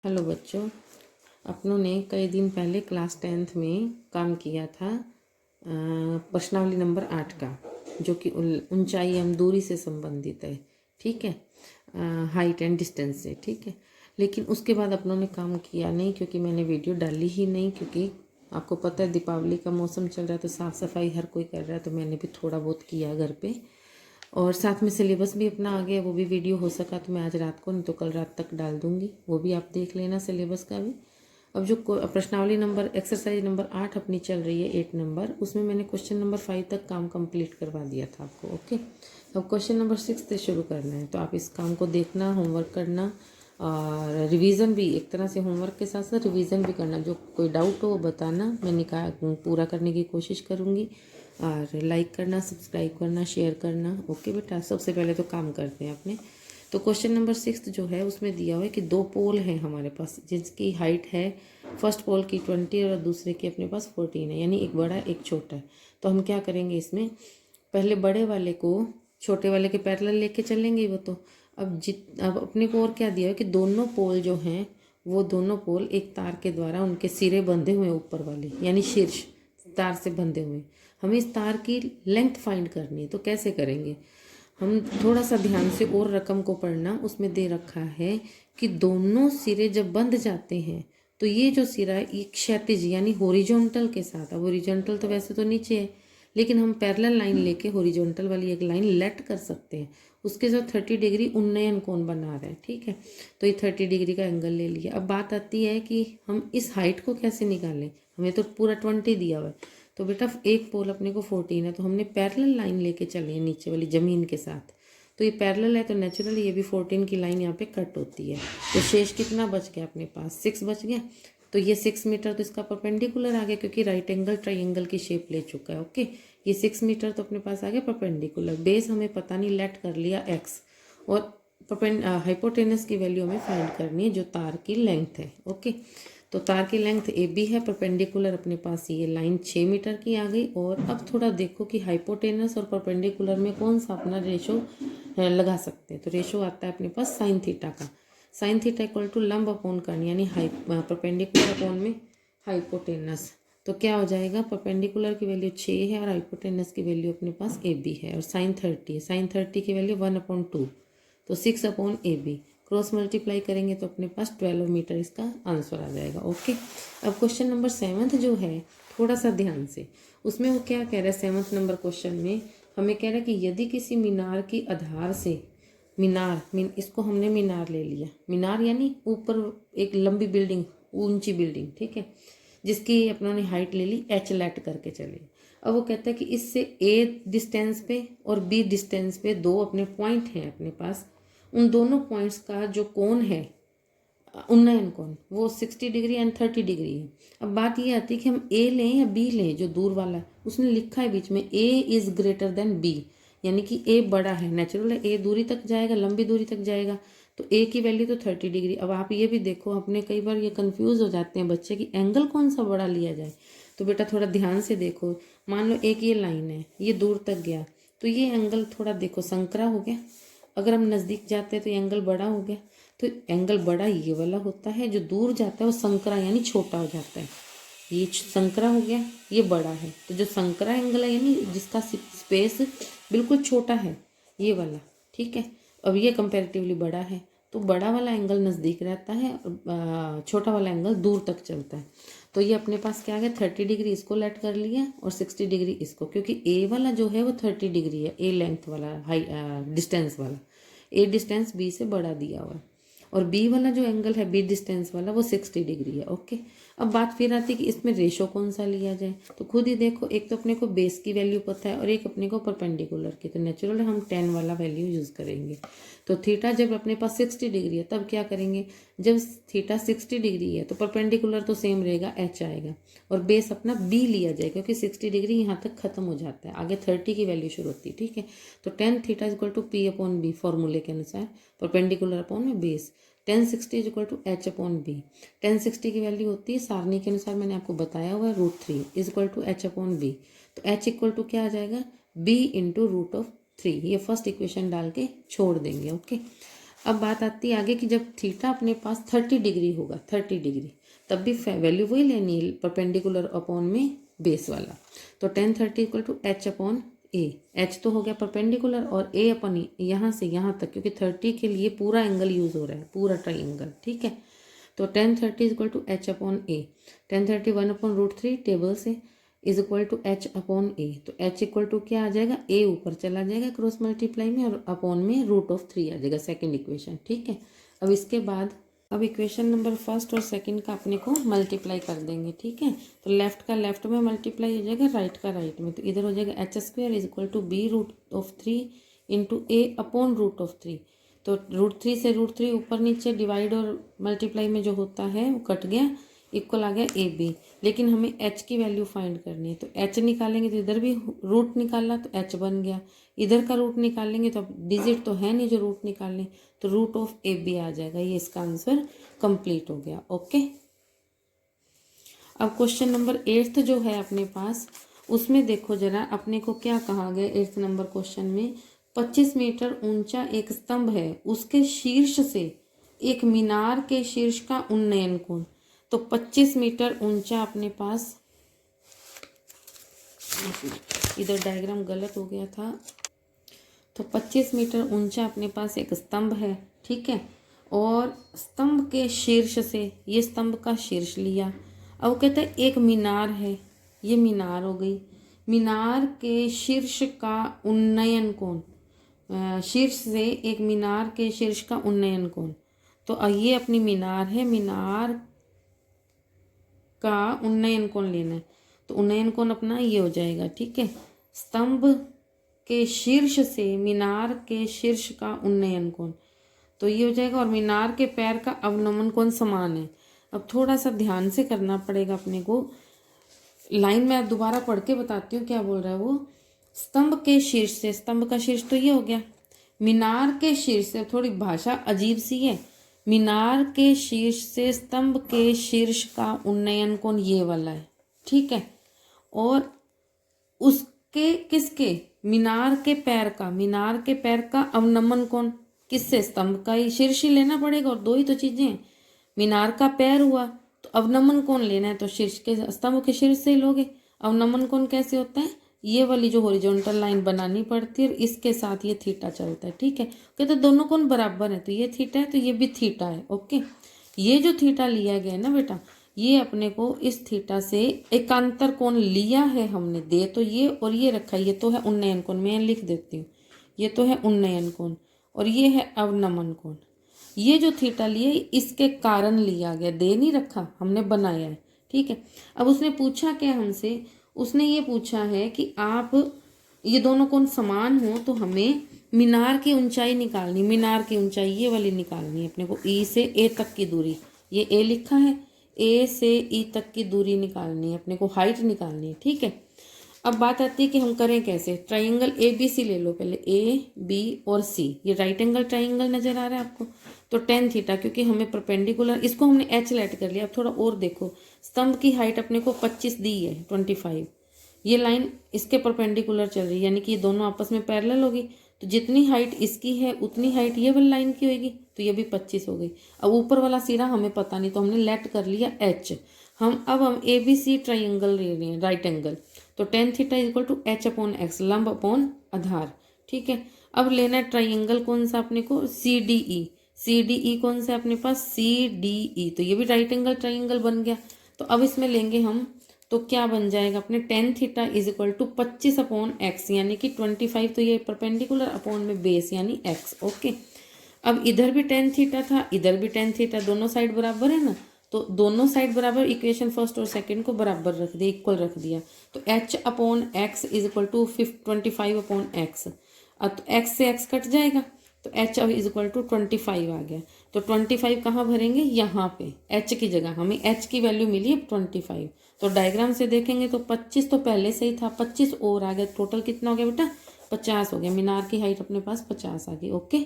Hello बच्चों, अपनों ने कई दिन पहले क्लास 10th में काम किया था प्रश्नावली नंबर 8 का, जो कि ऊंचाई एवं दूरी से संबंधित है। ठीक है, हाइट एंड डिस्टेंस से। ठीक है, लेकिन उसके बाद अपनों ने काम किया नहीं, क्योंकि मैंने वीडियो डाली ही नहीं। क्योंकि आपको पता है दीपावली का मौसम चल रहा है, तो साफ़ सफाई हर कोई कर रहा है, तो मैंने भी थोड़ा बहुत किया घर पे। और साथ में सिलेबस भी अपना आ गया, वो भी वीडियो हो सका तो मैं आज रात को, नहीं तो कल रात तक डाल दूंगी, वो भी आप देख लेना सिलेबस का भी। अब जो प्रश्नावली नंबर एक्सरसाइज नंबर 8 अपनी चल रही है 8 नंबर, उसमें मैंने क्वेश्चन नंबर 5 तक काम कंप्लीट करवा दिया था आपको। ओके, अब क्वेश्चन नंबर 6 से शुरू करना है, तो आप इस काम को देखना, होमवर्क करना और रिवीजन भी, एक तरह से होमवर्क के साथ साथ रिवीजन भी करना। जो कोई डाउट हो वो बताना, मैंने कहा पूरा करने की कोशिश करूँगी। और लाइक करना, सब्सक्राइब करना, शेयर करना। ओके बेटा, सबसे पहले तो काम करते हैं अपने। तो क्वेश्चन नंबर 6 जो है उसमें दिया हुआ है कि दो पोल हैं हमारे पास, जिसकी हाइट है फर्स्ट पोल की 20 और दूसरे की अपने पास 14 है, यानी एक बड़ा एक छोटा है। तो हम क्या करेंगे इसमें, पहले बड़े वाले को छोटे वाले के पैरेलल लेके चलेंगे वो तो। अब अपने को और क्या दिया है कि दोनों पोल जो हैं वो दोनों पोल एक तार के द्वारा उनके सिरे बंधे हुए ऊपर वाले, यानी शीर्ष तार से बंधे हुए। हमें इस तार की लेंथ फाइंड करनी है, तो कैसे करेंगे हम, थोड़ा सा ध्यान से और रकम को पढ़ना। उसमें दे रखा है कि दोनों सिरे जब बंध जाते हैं तो ये जो सिरा है ये क्षैतिज यानी हॉरिजॉन्टल के साथ, अब हॉरिजॉन्टल तो वैसे तो नीचे है, लेकिन हम पैरेलल लाइन लेके हॉरिजॉन्टल वाली एक लाइन लेट कर सकते हैं, उसके साथ 30 डिग्री उन्नयन कोण बना रहे हैं। ठीक है, तो ये 30 डिग्री का एंगल ले लिया। अब बात आती है कि हम इस हाइट को कैसे निकालें, हमें तो पूरा 20 दिया हुआ है, तो बेटा एक पोल अपने को 14 है, तो हमने पैरेलल लाइन लेके चले नीचे वाली ज़मीन के साथ, तो ये पैरेलल है तो नेचुरली ये भी 14 की लाइन यहाँ पे कट होती है। तो शेष कितना बच गया अपने पास, 6 बच गया। तो ये 6 मीटर तो इसका परपेंडिकुलर आ गया, क्योंकि राइट एंगल ट्राइंगल की शेप ले चुका है। ओके, ये 6 मीटर तो अपने पास आ गया परपेंडिकुलर। बेस हमें पता नहीं, लेट कर लिया x, और हाइपोटेनस की वैल्यू हमें फाइंड करनी है जो तार की लेंथ है। ओके, तो तार की लेंथ ए बी है, परपेंडिकुलर अपने पास ये लाइन 6 मीटर की आ गई। और अब थोड़ा देखो कि हाइपोटेनस और परपेंडिकुलर में कौन सा अपना रेशो लगा सकते हैं। तो रेशो आता है अपने पास साइन थीटा का। साइन थीटा इक्वल टू लंब अपॉन कर्ण, यानी परपेंडिकुलर अपॉन में हाइपोटेनस। तो क्या हो जाएगा, परपेंडिकुलर की वैल्यू 6 है और हाइपोटेनस की वैल्यू अपने पास ए बी है, और साइन 30 है, साइन 30 की वैल्यू 1/2, तो 6/AB। क्रॉस मल्टीप्लाई करेंगे तो अपने पास 12 मीटर इसका आंसर आ जाएगा। ओके, अब क्वेश्चन नंबर 7 जो है, थोड़ा सा ध्यान से, उसमें वो क्या कह रहा है 7 नंबर क्वेश्चन में, हमें कह रहा है कि यदि किसी मीनार की आधार से इसको हमने मीनार ले लिया, मीनार यानी ऊपर एक लंबी बिल्डिंग, ऊंची बिल्डिंग, ठीक है, जिसकी अपनों ने हाइट ले ली h लेट करके चले। अब वो कहता है कि इससे a डिस्टेंस पे और b डिस्टेंस पे दो अपने पॉइंट हैं अपने पास, उन दोनों पॉइंट्स का जो कोण है उन्नयन कोण वो 60 डिग्री एंड 30 डिग्री है। अब बात ये आती है कि हम a लें या b लें, जो दूर वाला है उसने लिखा है बीच में a is greater than b, यानी कि a बड़ा है, नेचुरल है, a दूरी तक जाएगा, लंबी दूरी तक जाएगा, तो a की वैल्यू तो 30 डिग्री। अब आप ये भी देखो, अपने कई बार ये कंफ्यूज हो जाते हैं बच्चे कि एंगल कौन सा बड़ा लिया जाए। तो बेटा थोड़ा ध्यान से देखो, मान लो एक ये लाइन है, ये दूर तक गया, तो ये एंगल थोड़ा देखो संकरा हो गया। अगर हम नज़दीक जाते हैं तो एंगल बड़ा हो गया, तो एंगल बड़ा ये वाला होता है, जो दूर जाता है वो संकरा यानी छोटा हो जाता है। ये संकरा हो गया, ये बड़ा है, तो जो संकरा एंगल है यानी जिसका स्पेस बिल्कुल छोटा है, ये वाला, ठीक है। अब ये कंपैरेटिवली बड़ा है, तो बड़ा वाला एंगल नज़दीक रहता है और छोटा वाला एंगल दूर तक चलता है। तो ये अपने पास क्या आ गया, 30 डिग्री इसको लेट कर लिया और 60 डिग्री इसको, क्योंकि ए वाला जो है वो 30 डिग्री है, ए लेंथ वाला, हाई डिस्टेंस वाला, ए डिस्टेंस बी से बड़ा दिया हुआ है, और बी वाला जो एंगल है बी डिस्टेंस वाला वो 60 डिग्री है। ओके, अब बात फिर आती है कि इसमें रेशो कौन सा लिया जाए, तो खुद ही देखो, एक तो अपने को बेस की वैल्यू पता है और एक अपने को परपेंडिकुलर की, तो नेचुरल हम 10 वाला वैल्यू यूज़ करेंगे। तो थीटा जब अपने पास 60 डिग्री है तब क्या करेंगे, जब थीटा 60 डिग्री है तो परपेंडिकुलर तो सेम रहेगा, एच आएगा, और बेस अपना बी लिया जाए, क्योंकि 60 डिग्री यहाँ तक खत्म हो जाता है, आगे 30 की वैल्यू शुरू होती है, ठीक है। तो 10 theta is equal to p upon b, फॉर्मूले के अनुसार, परपेंडिकुलर अपॉन में base, 1060 is equal to H upon b. 1060 की वैल्यू होती है सारणी के अनुसार, मैंने आपको बताया हुआ है, √3 is equal to H upon b. तो एच इक्वल टू क्या आ जाएगा, बी इंटू √3, ये फर्स्ट इक्वेशन डाल के छोड़ देंगे। ओके, अब बात आती है आगे कि जब थीटा अपने पास 30 डिग्री होगा, 30 डिग्री, तब भी वैल्यू वही लेनी है, परपेंडिकुलर अपॉन में बेस वाला। तो tan 30 equal to H upon a. H तो हो गया परपेंडिकुलर और ए अपन यहाँ से यहाँ तक, क्योंकि 30 के लिए पूरा एंगल यूज हो रहा है, पूरा ट्राइंगल, ठीक है। तो tan 30 equal to H upon A. tan 30 1/√3 table से is equal to H upon A. तो एच इक्वल टू क्या आ जाएगा, ए ऊपर चला जाएगा क्रॉस मल्टीप्लाई में और अपॉन में √3 आ जाएगा, सेकंड इक्वेशन, ठीक है। अब इसके बाद अब इक्वेशन नंबर फर्स्ट और सेकंड का अपने को मल्टीप्लाई कर देंगे, ठीक है। तो लेफ्ट का लेफ्ट में मल्टीप्लाई हो जाएगा, राइट का राइट में। तो इधर हो जाएगा h² is equal to b√3 into a upon √3। तो √3 से √3 ऊपर नीचे डिवाइड और मल्टीप्लाई में जो होता है वो कट गया, इक्वल आ गया ए बी। लेकिन हमें h की वैल्यू फाइंड करनी है, तो h निकालेंगे तो इधर भी रूट निकाला तो h बन गया, इधर का रूट निकालेंगे तो अब डिजिट तो है नहीं जो रूट निकालें, तो √AB आ जाएगा। ये इसका आंसर कंप्लीट हो गया। ओके, अब क्वेश्चन नंबर 8 जो है अपने पास, उसमें देखो जरा अपने को क्या कहा गया 8 नंबर क्वेश्चन में। 25 मीटर ऊंचा एक स्तंभ है, उसके शीर्ष से एक मीनार के शीर्ष का उन्नयन कोण। तो 25 मीटर ऊंचा अपने पास, इधर डायग्राम गलत हो गया था। तो 25 मीटर ऊंचा अपने पास एक स्तंभ है, ठीक है। और स्तंभ के शीर्ष से, ये स्तंभ का शीर्ष लिया। अब कहते हैं एक मीनार है, ये मीनार हो गई। मीनार के शीर्ष का उन्नयन कोण, शीर्ष से एक मीनार के शीर्ष का उन्नयन कोण। तो ये अपनी मीनार है, मीनार का उन्नयन कोण लेना है। तो उन्नयन कोण अपना ये हो जाएगा, ठीक है। स्तंभ के शीर्ष से मीनार के शीर्ष का उन्नयन कोण, तो ये हो जाएगा। और मीनार के पैर का अवनमन कोण समान है। अब थोड़ा सा ध्यान से करना पड़ेगा अपने को, लाइन में दोबारा पढ़ के बताती हूँ क्या बोल रहा है वो। स्तंभ के शीर्ष से, स्तंभ का शीर्ष तो ये हो गया, मीनार के शीर्ष से, थोड़ी भाषा अजीब सी है। मीनार के शीर्ष से स्तंभ के शीर्ष का उन्नयन कोण ये वाला है, ठीक है। और उसके किसके, मीनार के पैर का, मीनार के पैर का अवनमन कोण किससे, स्तंभ का ही शीर्ष ही लेना पड़ेगा। और दो ही तो चीजें हैं, मीनार का पैर हुआ तो अवनमन कोण लेना है तो शीर्ष के, स्तंभ के शीर्ष से ही लोगे। अवनमन कोण कैसे होता है, ये वाली जो हॉरिजॉन्टल लाइन बनानी पड़ती है और इसके साथ ये थीटा चलता है, ठीक है। कहते दोनों कोण बराबर है, तो ये थीटा है तो ये भी थीटा है। ओके, ये जो थीटा लिया गया है ना बेटा, ये अपने को इस थीटा से एकांतर कोण लिया है हमने, दे तो ये और ये रखा, ये तो है उन्नयन कोण, मैं लिख देती हूँ, ये तो है उन्नयन कोण और ये है अवनमन कोण। ये जो थीटा लिए इसके कारण लिया गया, दे नहीं रखा, हमने बनाया है, ठीक है। अब उसने पूछा क्या हमसे, उसने ये पूछा है कि आप ये दोनों कोण समान हो तो हमें मीनार की ऊंचाई निकालनी, मीनार की ऊंचाई ये वाली निकालनी है अपने को, ई से ए तक की दूरी, ये ए लिखा है, ए से ई तक की दूरी निकालनी है अपने को, हाइट निकालनी है, ठीक है। अब बात आती है कि हम करें कैसे। ट्राइंगल ए बी सी ले लो पहले, ए बी और सी, ये राइट एंगल ट्राइंगल नजर आ रहा है आपको। तो tan थीटा, क्योंकि हमें परपेंडिकुलर, इसको हमने h लेट कर लिया। अब थोड़ा और देखो, स्तंभ की हाइट अपने को 25 दी है, 25, ये लाइन इसके परपेंडिकुलर चल रही है, यानी कि ये दोनों आपस में पैरेलल होगी। तो जितनी हाइट इसकी है उतनी हाइट ये वाली लाइन की होगी, तो ये भी 25 हो गई। अब ऊपर वाला सिरा हमें पता नहीं, तो हमने लेट कर लिया h। हम ए बी सी ट्राइंगल ले रहे हैं, राइट एंगल। तो tan theta equal to h upon x, लंब अपॉन आधार, ठीक है। अब लेना है ट्राइंगल कौन सा अपने को, CDE। CDE कौन सा अपने पास, CDE, तो ये भी राइट एंगल ट्राइंगल बन गया। तो अब इसमें लेंगे हम, तो क्या बन जाएगा अपने tan theta is equal to 25 upon x, यानी कि 25, तो ये परपेंडिकुलर अपॉन में बेस यानी x। ओके, अब इधर भी tan थीटा था, इधर भी tan थीटा, दोनों साइड बराबर है ना, तो दोनों साइड बराबर, इक्वेशन फर्स्ट और सेकंड को बराबर रख दिया, इक्वल रख दिया। तो h upon x is equal to 25 upon x. अब तो x से x कट जाएगा, तो h इज इक्वल टू 25 आ गया। तो 25 कहाँ भरेंगे, यहाँ पे h की जगह, हमें h की वैल्यू मिली 25। तो डायग्राम से देखेंगे तो 25 तो पहले से ही था, 25 और आ गया, टोटल कितना हो गया बेटा, 50 हो गया। मीनार की हाइट अपने पास 50 आ गई। ओके।